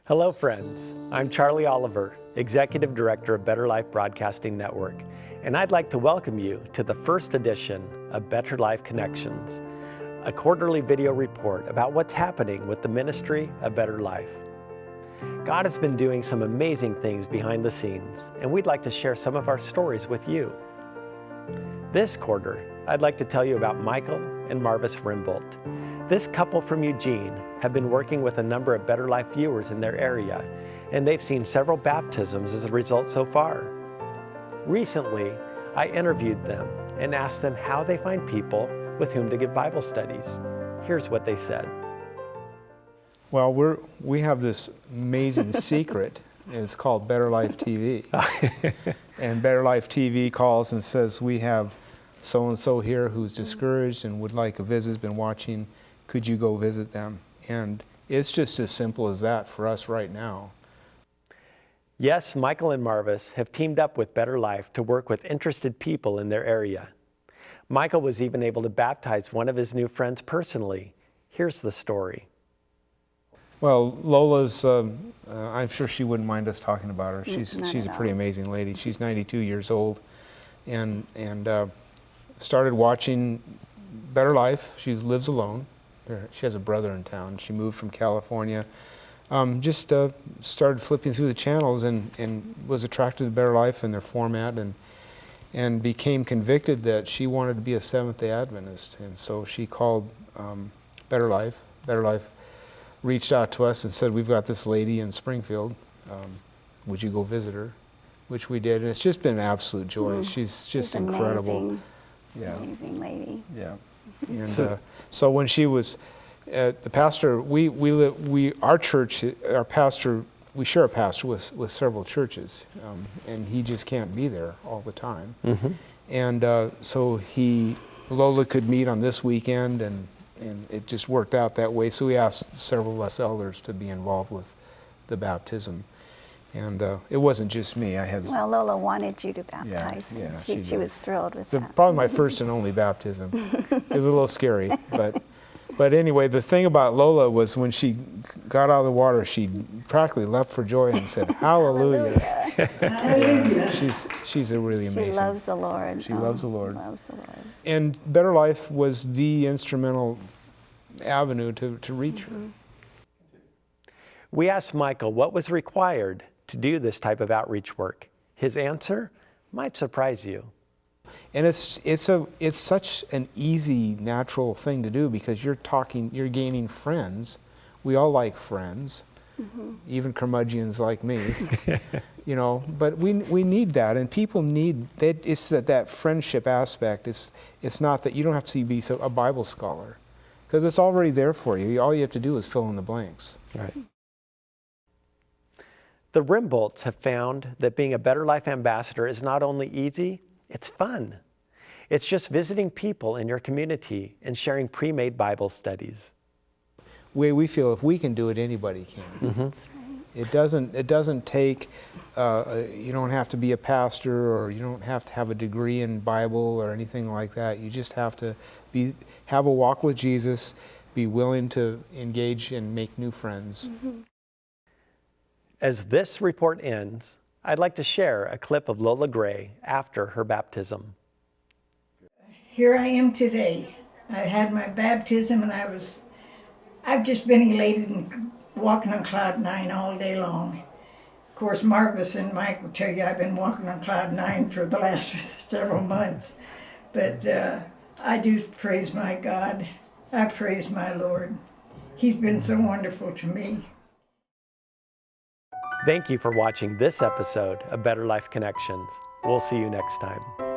Hello friends, I'm Charlie Oliver, Executive Director of Better Life Broadcasting Network, and I'd like to welcome you to the first edition of Better Life Connections, a quarterly video report about what's happening with the ministry of Better Life. God has been doing some amazing things behind the scenes, and we'd like to share some of our stories with you. This quarter, I'd like to tell you about Michael and Marvis Rimbolt. This couple from Eugene have been working with a number of Better Life viewers in their area, and they've seen several baptisms as a result so far. Recently, I interviewed them and asked them how they find people with whom to give Bible studies. Here's what they said. Well, we have this amazing secret. It's called Better Life TV. And Better Life TV calls and says, we have so-and-so here who's discouraged and would like a visit, has been watching. Could you go visit them? And it's just as simple as that for us right now. Yes, Michael and Marvis have teamed up with Better Life to work with interested people in their area. Michael was even able to baptize one of his new friends personally. Here's the story. Well, Lola's, I'm sure she wouldn't mind us talking about her. She's a pretty amazing lady. She's 92 years old and started watching Better Life. She lives alone. She has a brother in town. She moved from California. Just started flipping through the channels and was attracted to Better Life and their format and became convicted that she wanted to be a Seventh-day Adventist. And so she called Better Life. Better Life reached out to us and said, we've got this lady in Springfield. Would you go visit her? Which we did. And it's just been an absolute joy. She's just incredible. Amazing. Yeah. Amazing lady. Yeah. And so when she was the pastor, our church, our pastor, we share a pastor with several churches, and he just can't be there all the time. Mm-hmm. And so Lola could meet on this weekend, and it just worked out that way. So we asked several of us elders to be involved with the baptism. And it wasn't just me. Well, Lola wanted you to baptize. Yeah, she was thrilled with that. Probably my first and only baptism. It was a little scary, but anyway, the thing about Lola was when she got out of the water, she practically leapt for joy and said, "Hallelujah!" She's a really amazing. She loves the Lord. She loves the Lord. Loves the Lord. And Better Life was the instrumental avenue to reach her. We asked Michael what was required to do this type of outreach work. His answer might surprise you. And it's such an easy, natural thing to do because you're gaining friends. We all like friends, even curmudgeons like me, you know. But we need that, and people need that. It's that friendship aspect. It's not that you don't have to be a Bible scholar, because it's already there for you. All you have to do is fill in the blanks. Right. The Rimbolts have found that being a Better Life ambassador is not only easy, it's fun. It's just visiting people in your community and sharing pre-made Bible studies. We feel if we can do it, anybody can. Mm-hmm. That's right. It doesn't take, you don't have to be a pastor, or you don't have to have a degree in Bible or anything like that. You just have to have a walk with Jesus, be willing to engage and make new friends. Mm-hmm. As this report ends, I'd like to share a clip of Lola Gray after her baptism. Here I am today. I had my baptism and I've just been elated and walking on cloud 9 all day long. Of course, Marvis and Mike will tell you I've been walking on cloud 9 for the last several months. But I do praise my God. I praise my Lord. He's been so wonderful to me. Thank you for watching this episode of Better Life Connections. We'll see you next time.